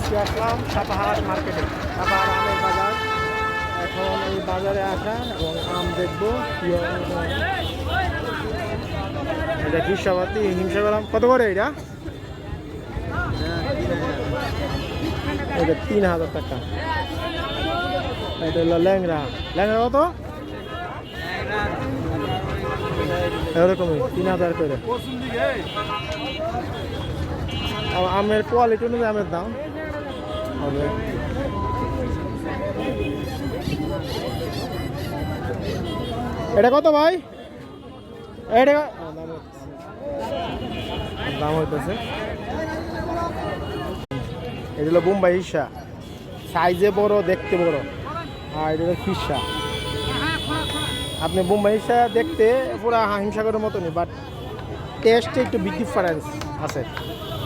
আজকে আসলাম সাপাহার মার্কেটে, সাপাহার আমের বাজার। এখন এই বাজারে আসা এবং আম দেখবো কি এটা হিসাবাতি হিমসাগর আম কত করে এটা? এটা 3000 টাকা। এটা হলো ল্যাংড়া, ল্যাংড়া কত? এরকমই 3000 করে। আমের কোয়ালিটি অনুযায়ী আমের দাম হবে। এটা কত ভাই? এটা দাম হইতেছে। এটা হলো বোম্বাই হিসা, সাইজে বড়, দেখতে বড়। আর এটা হলো খিসা। আপনি বোম্বাই হিসা দেখতে পুরা হিমসাগরের মতনই, বাট টেস্টে একটু বিগ ডিফারেন্স আছে।